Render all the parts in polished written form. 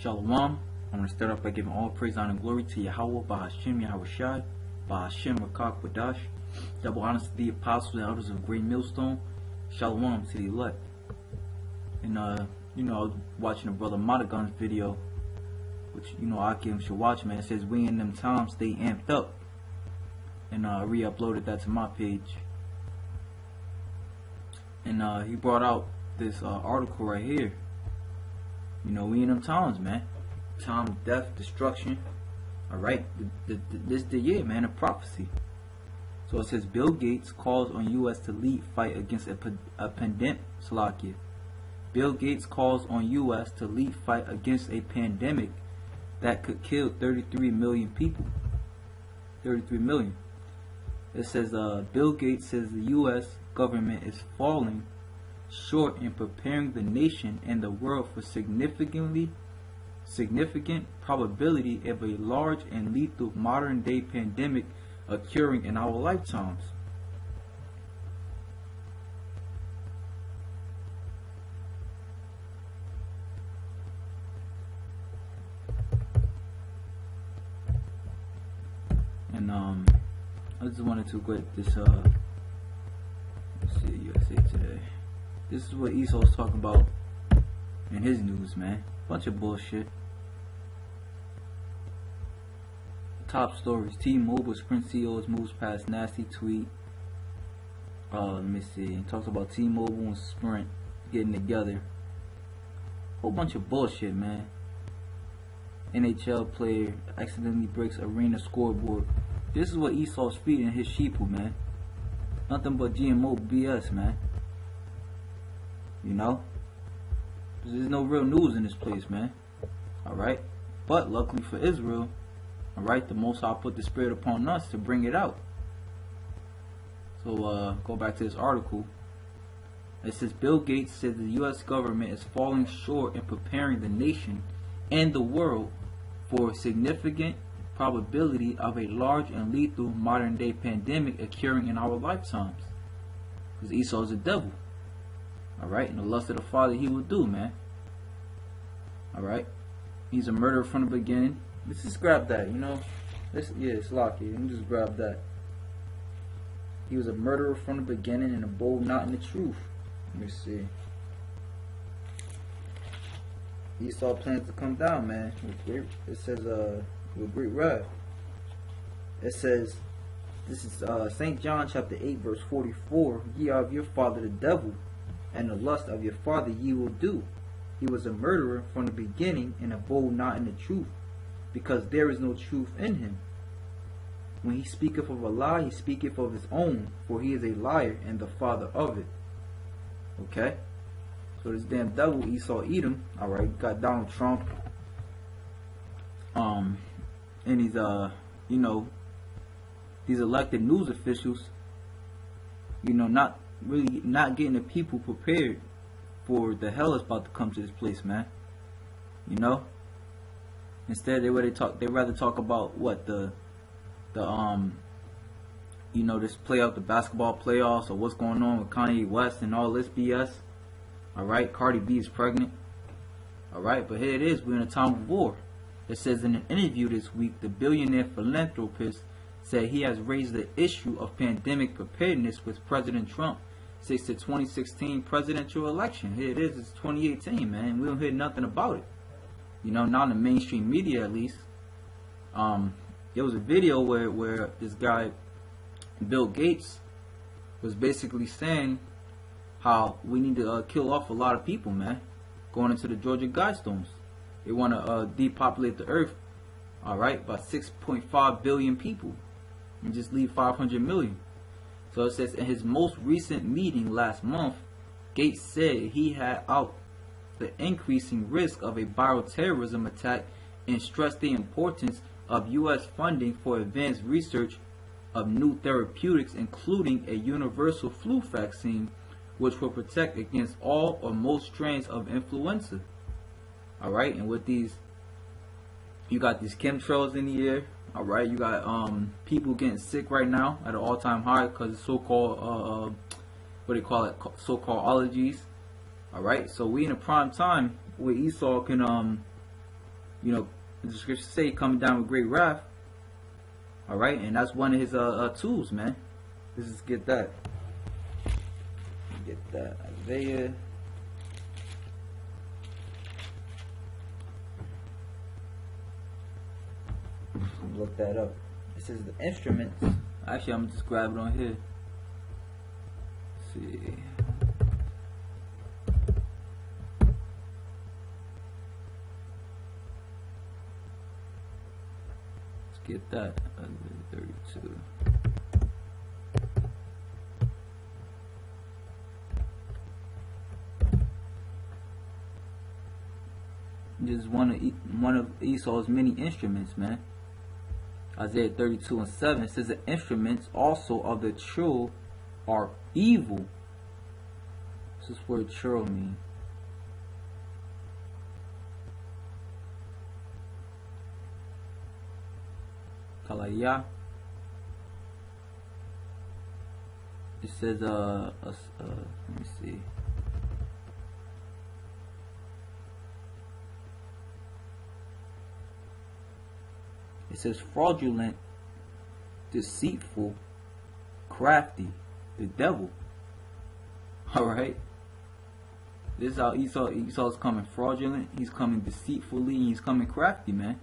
Shalom. I'm going to start off by giving all praise, honor, and glory to Yahweh, Bahashim, Yahushai, Bahashim, Rakak, Wadash. Double honors to the apostles and elders of Great Millstone. Shalom to the elect. And, I was watching a brother Matagon's video, which, I give him should watch, man. It says, we in them times stay amped up. And, I re-uploaded that to my page. And, he brought out this article right here. We in them times, man. Time of death, destruction. Alright, this the year, man, of prophecy. So it says, Bill Gates calls on U.S. to lead fight against a pandemic. Slovakia. Bill Gates calls on U.S. to lead fight against a pandemic that could kill 33 million people. 33 million. It says, Bill Gates says the U.S. government is falling short in preparing the nation and the world for significant probability of a large and lethal modern day pandemic occurring in our lifetimes. And I just wanted to get this let's see, USA Today. This is what Esau was talking about in his news, man. Bunch of bullshit. Top stories. T-Mobile Sprint CEOs moves past nasty tweet. Let me see. It talks about T-Mobile and Sprint getting together. Whole bunch of bullshit, man. NHL player accidentally breaks arena scoreboard. This is what Esau's feeding his sheeple, man. Nothing but GMO BS, man. There's no real news in this place, man. Alright? But luckily for Israel, alright, the Most High put the Spirit upon us to bring it out. So, go back to this article. It says, Bill Gates said the U.S. government is falling short in preparing the nation and the world for a significant probability of a large and lethal modern day pandemic occurring in our lifetimes. Because Esau is a devil. Alright, and the lust of the father he will do, man. Alright. He's a murderer from the beginning. Let's just grab that, it's lucky. Let me just grab that. He was a murderer from the beginning and a bold not in the truth. Let me see. Esau plans to come down, man. It says, with great wrath. It says, this is St. John chapter 8 verse 44. Ye are of your father the devil, and the lust of your father ye will do. He was a murderer from the beginning and abode not in the truth, because there is no truth in him. When he speaketh of a lie, he speaketh of his own, for he is a liar and the father of it. Okay? So this damn devil, Esau Edom, alright, got Donald Trump. And he's, these elected news officials, not getting the people prepared for the hell that's about to come to this place, man. Instead, they rather talk about what this play out the basketball playoffs or what's going on with Kanye West and all this BS. Alright, Cardi B is pregnant. Alright, but here it is, we're in a time of war. It says in an interview this week, the billionaire philanthropist said he has raised the issue of pandemic preparedness with President Trump since the 2016 presidential election. Here it is, it's 2018, man. We don't hear nothing about it. Not in the mainstream media at least. There was a video where this guy, Bill Gates, was basically saying how we need to kill off a lot of people, man. Going into the Georgia Guidestones. They want to depopulate the earth, alright, by 6.5 billion people. And just leave 500 million. So it says in his most recent meeting last month, Gates said he had out the increasing risk of a bioterrorism attack and stressed the importance of U.S. funding for advanced research of new therapeutics, including a universal flu vaccine, which will protect against all or most strains of influenza. Alright, and with these, you got these chemtrails in the air. Alright, you got people getting sick right now at an all-time high because of so-called so-called allergies. Alright, so we in a prime time where Esau can You know, the scriptures say coming down with great wrath. All right, and that's one of his tools, man. Let's just get that. Get that Isaiah. Look that up. It says the instruments. Actually, I'm gonna just grab it on here. Let's see. Let's get that. 32. This is one of Esau's many instruments, man. Isaiah 32:7 says the instruments also of the churl are evil. What's this word churl mean? Kalaya. It says let me see. It says fraudulent, deceitful, crafty, the devil. Alright? This is how Esau's coming fraudulent, he's coming deceitfully, and he's coming crafty, man.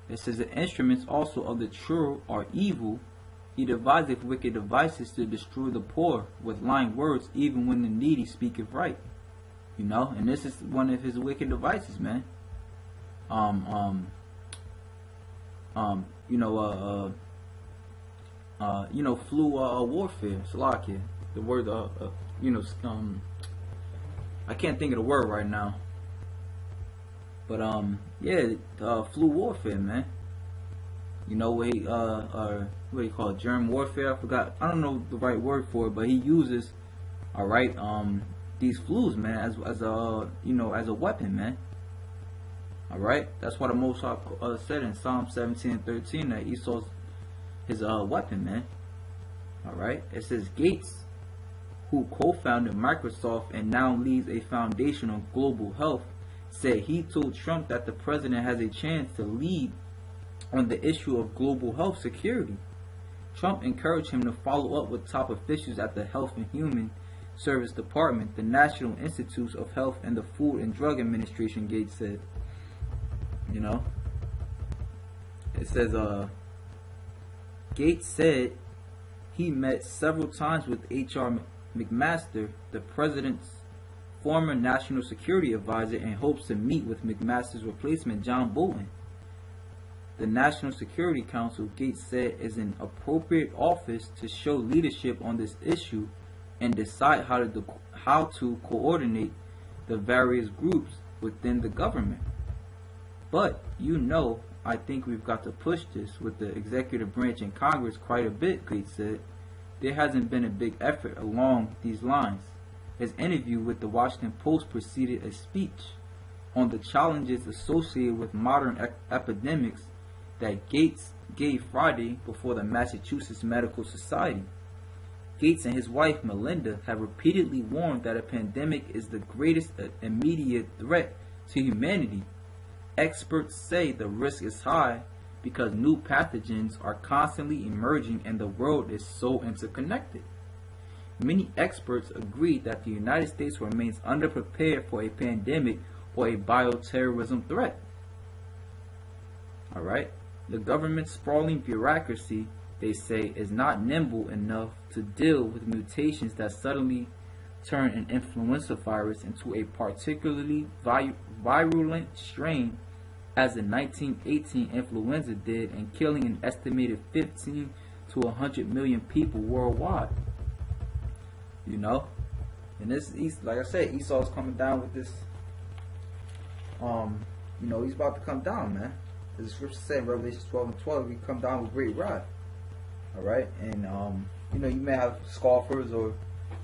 It says the instruments also of the churl are evil. He deviseth wicked devices to destroy the poor with lying words, even when the needy speaketh right. You know, and this is one of his wicked devices, man. Flu warfare, Salakia. The word, I can't think of the word right now. But flu warfare, man. You know, what do you call it? Germ warfare. I forgot. I don't know the right word for it, but he uses, these flus, man, as a weapon, man. All right, that's what the Most High said in Psalm 17:13 that Esau's his weapon, man. All right, it says Gates, who co-founded Microsoft and now leads a foundation on global health, said he told Trump that the president has a chance to lead on the issue of global health security. Trump encouraged him to follow up with top officials at the Health and Human Service Department, the National Institutes of Health, and the Food and Drug Administration, Gates said. You know, it says Gates said he met several times with H.R. McMaster, the president's former national security advisor, and hopes to meet with McMaster's replacement, John Bolton. The National Security Council, Gates said, is an appropriate office to show leadership on this issue and decide how to coordinate the various groups within the government. But, I think we've got to push this with the executive branch and Congress quite a bit, Gates said. There hasn't been a big effort along these lines. His interview with the Washington Post preceded a speech on the challenges associated with modern epidemics that Gates gave Friday before the Massachusetts Medical Society. Gates and his wife, Melinda, have repeatedly warned that a pandemic is the greatest immediate threat to humanity. Experts say the risk is high because new pathogens are constantly emerging and the world is so interconnected. Many experts agree that the United States remains underprepared for a pandemic or a bioterrorism threat. Alright? The government's sprawling bureaucracy, they say, is not nimble enough to deal with mutations that suddenly turn an influenza virus into a particularly virulent strain, as the 1918 influenza did, and killing an estimated 15 to 100 million people worldwide. You know? And this, like I said, Esau's coming down with this, he's about to come down, man. As the scripture said in Revelation 12:12, he come down with great wrath. Alright? And, you may have scoffers or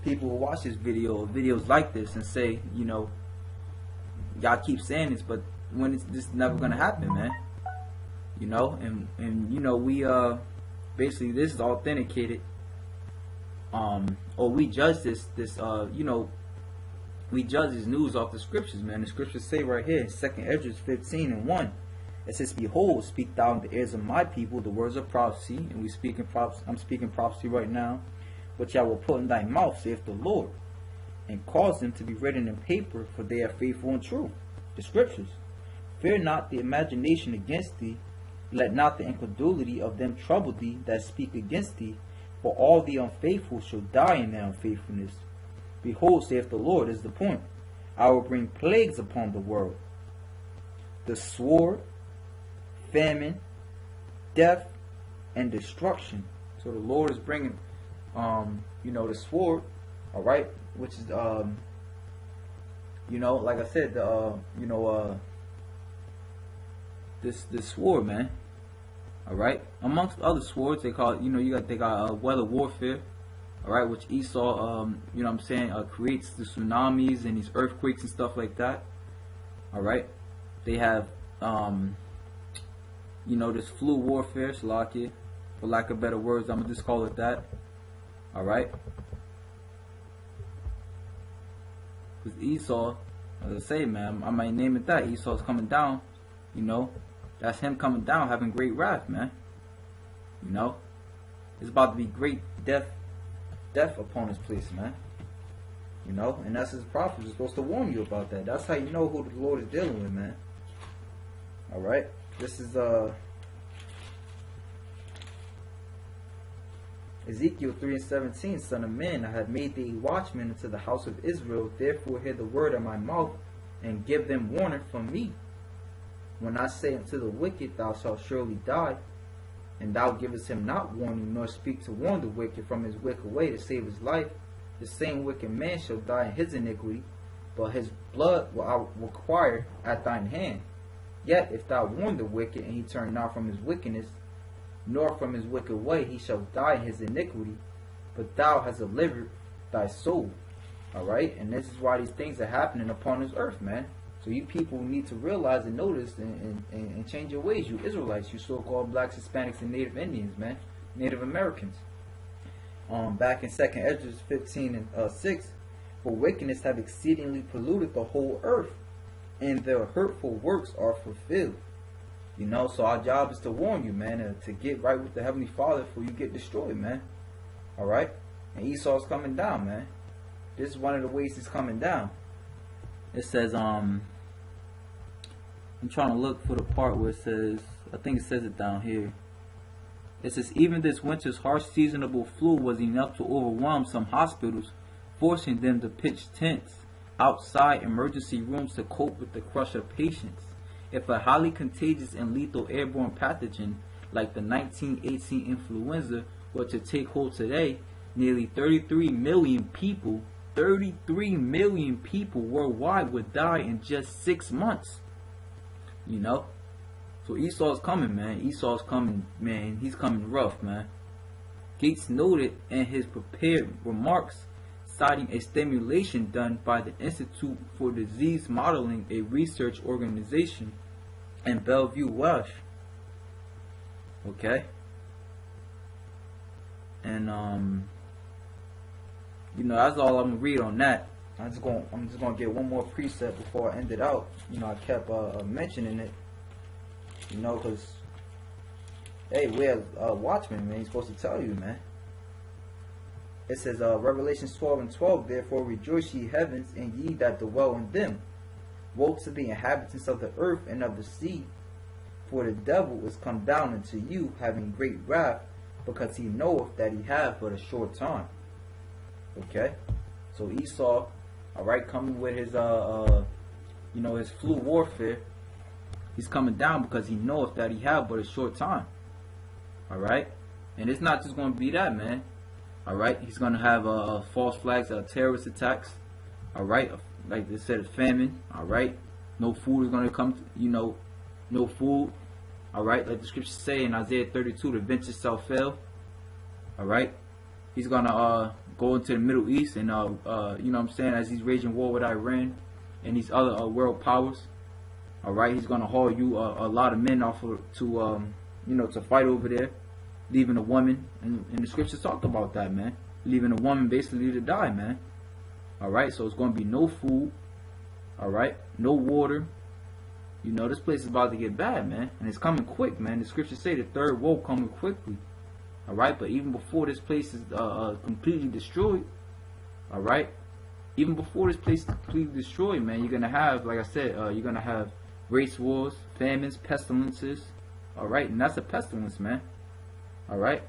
people who watch this video or videos like this and say, y'all keep saying this, but when this is never gonna happen, man. We basically, this is authenticated, or we judge this we judge his news off the scriptures, man. The scriptures say right here in 2nd Esdras 15:1, it says, "Behold, speak thou in the ears of my people the words of prophecy," and I'm speaking prophecy right now, "which I will put in thy mouth, saith the Lord, and cause them to be written in paper, for they are faithful and true." The scriptures. "Fear not the imagination against thee, let not the incredulity of them trouble thee that speak against thee, for all the unfaithful shall die in their unfaithfulness. Behold, saith the Lord," is the point, "I will bring plagues upon the world, the sword, famine, death, and destruction." So the Lord is bringing, the sword, all right, which is, like I said, this sword, man. All right, amongst other swords, they call it, they got weather warfare. All right, which Esau, creates the tsunamis and these earthquakes and stuff like that. All right, they have, this flu warfare, Salakia, for lack of better words, I'm gonna just call it that. All right, because Esau, as I say, man, I might name it that. Esau's coming down, that's him coming down, having great wrath, man. It's about to be great death upon his place, man. And that's his prophets are supposed to warn you about that. That's how you know who the Lord is dealing with, man. All right, this is Ezekiel 3:17. "Son of man, I have made thee a watchman unto the house of Israel. Therefore hear the word of my mouth, and give them warning from me. When I say unto the wicked, thou shalt surely die, and thou givest him not warning, nor speak to warn the wicked from his wicked way to save his life, the same wicked man shall die in his iniquity, but his blood will I require at thine hand. Yet if thou warn the wicked, and he turn not from his wickedness, nor from his wicked way, he shall die in his iniquity, but thou hast delivered thy soul." All right, and this is why these things are happening upon this earth, man. So you people need to realize and notice and change your ways, you Israelites, you so-called blacks, Hispanics, and Native Indians, man, Native Americans. Back in 2nd Esdras 15:6, "For wickedness have exceedingly polluted the whole earth, and their hurtful works are fulfilled." So our job is to warn you, man, to get right with the Heavenly Father before you get destroyed, man. All right, and Esau's coming down, man. This is one of the ways he's coming down. It says, I'm trying to look for the part where it says, I think it says it down here. It says, "Even this winter's harsh seasonable flu was enough to overwhelm some hospitals, forcing them to pitch tents outside emergency rooms to cope with the crush of patients. If a highly contagious and lethal airborne pathogen like the 1918 influenza were to take hold today, nearly 33 million people worldwide would die in just 6 months." So Esau's coming, man. Esau's coming, man. He's coming rough, man. Gates noted in his prepared remarks, citing a stimulation done by the Institute for Disease Modeling, a research organization in Bellevue, Welsh. Okay. And that's all I'm gonna read on that. I'm just gonna get one more precept before I end it out. I kept mentioning it. Because hey, we're watchmen, man. He's supposed to tell you, man. It says, Revelations 12:12. "Therefore rejoice, ye heavens, and ye that dwell in them. Woe to the inhabitants of the earth and of the sea, for the devil is come down unto you, having great wrath, because he knoweth that he hath but a short time." Okay, so Esau, all right, coming with his his flu warfare. He's coming down because he knoweth that he have but a short time. All right, and it's not just going to be that, man. All right, he's going to have false flags, terrorist attacks. All right, like they said, famine. All right, no food is going to come. No food. All right, like the scriptures say in Isaiah 32, "The venture shall fail." All right, he's going to go into the Middle East and as he's waging war with Iran and these other world powers. All right, he's going to haul you a lot of men off to fight over there, leaving a woman, and the scriptures talked about that, man. Leaving a woman basically to die, man. Alright, so it's going to be no food. Alright, no water. You know, this place is about to get bad, man. And it's coming quick, man. The scriptures say the third woe coming quickly. Alright, but even before this place is completely destroyed, alright, even before this place is completely destroyed, man, you're going to have, like I said, you're going to have race wars, famines, pestilences. Alright, and that's a pestilence, man. Alright.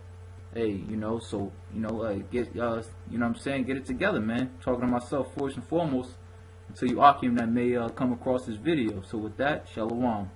Hey, you know, so, you know, get, you know what I'm saying, get it together, man. Talking to myself first and foremost, until you Akim that may come across this video. So with that, Shalom.